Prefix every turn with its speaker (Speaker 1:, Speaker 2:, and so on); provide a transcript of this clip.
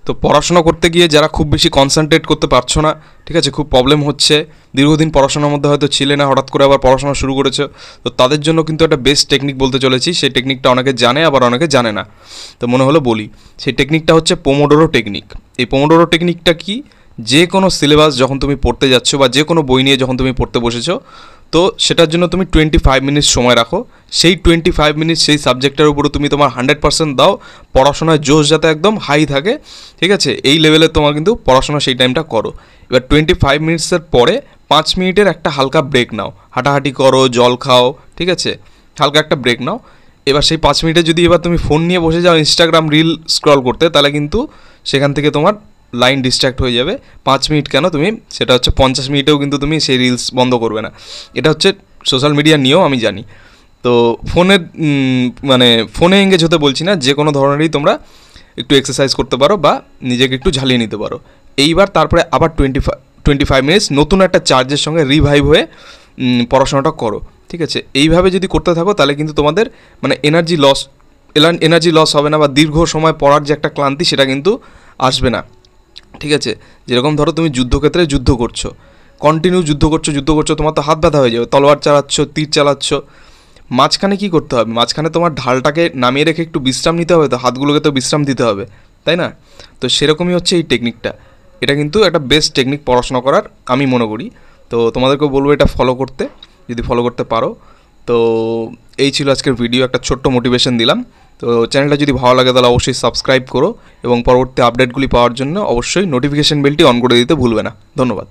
Speaker 1: তো পড়াশোনা করতে গিয়ে যারা খুব বেশি কনসেন্ট্রেট করতে পারছো না, ঠিক আছে, খুব প্রবলেম হচ্ছে, দীর্ঘদিন পড়াশোনার মধ্যে হয়তো ছিলে না, হঠাৎ করে আবার পড়াশোনা শুরু করেছো, তো তাদের জন্য কিন্তু একটা বেস্ট টেকনিক বলতে চলেছি। সেই টেকনিকটা অনেকে জানে, আবার অনেকে জানে না, তো মনে হলো বলি। সেই টেকনিকটা হচ্ছে পোমোডোরো টেকনিক। এই পোমোডোরো টেকনিকটা কি, যে কোনো সিলেবাস যখন তুমি পড়তে যাচ্ছ বা যে কোনো বই নিয়ে যখন তুমি পড়তে বসেছো, তো সেটার জন্য তুমি 25 মিনিটস সময় রাখো। সেই 25 মিনিটস সেই সাবজেক্টের উপরে তুমি তোমার 100% দাও, পড়াশোনায় জোশ যাতে একদম হাই থাকে, ঠিক আছে, এই লেভেলে তোমার কিন্তু পড়াশোনা সেই টাইমটা করো। এবার 25 মিনিটসের পরে 5 মিনিটের একটা হালকা ব্রেক নাও, হাঁটাহাঁটি করো, জল খাও, ঠিক আছে, হালকা একটা ব্রেক নাও। এবার সেই 5 মিনিটে যদি এবার তুমি ফোন নিয়ে বসে যাও ইনস্টাগ্রাম রিল স্ক্রল করতে, তাহলে কিন্তু সেখান থেকে তোমার লাইন ডিস্ট্র্যাক্ট হয়ে যাবে। 5 মিনিট কেন, তুমি সেটা হচ্ছে 50 মিনিটেও কিন্তু তুমি সেই রিলস বন্ধ করবে না। এটা হচ্ছে সোশ্যাল মিডিয়ার নিয়ম, আমি জানি। তো ফোনের মানে ফোনে এঙ্গেজ হতে বলছি না, যে কোনো ধরনেরই তোমরা একটু এক্সারসাইজ করতে পারো বা নিজেকে একটু ঝালিয়ে নিতে পারো। এইবার তারপরে আবার 25 মিনিটস নতুন একটা চার্জের সঙ্গে রিভাইভ হয়ে পড়াশোনাটা করো, ঠিক আছে। এইভাবে যদি করতে থাকো তাহলে কিন্তু তোমাদের মানে এনার্জি লস হবে না, বা দীর্ঘ সময় পড়ার যে একটা ক্লান্তি সেটা কিন্তু আসবে না, ঠিক আছে। যেরকম ধরো তুমি যুদ্ধক্ষেত্রে যুদ্ধ করছো, কন্টিনিউ যুদ্ধ করছো, তোমার তো হাত ব্যথা হয়ে যাবে, তলোয়ার চালাচ্ছ, তীর চালাচ্ছ, মাঝখানে কী করতে হবে, মাঝখানে তোমার ঢালটাকে নামিয়ে রেখে একটু বিশ্রাম নিতে হবে, তো হাতগুলোকে তো বিশ্রাম দিতে হবে, তাই না? তো সেরকমই হচ্ছে এই টেকনিকটা। এটা কিন্তু একটা বেস্ট টেকনিক পড়াশোনা করার, আমি মনে করি। তো তোমাদেরকেও বলবো এটা ফলো করতে, যদি ফলো করতে পারো। তো এই ছিল আজকের ভিডিও, একটা ছোট্ট মোটিভেশন দিলাম। তো চ্যানেলটা যদি ভালো লাগে তাহলে অবশ্যই সাবস্ক্রাইব করো, এবং পরবর্তী আপডেটগুলি পাওয়ার জন্য অবশ্যই নোটিফিকেশন বেলটি অন করে দিতে ভুলবে না। ধন্যবাদ।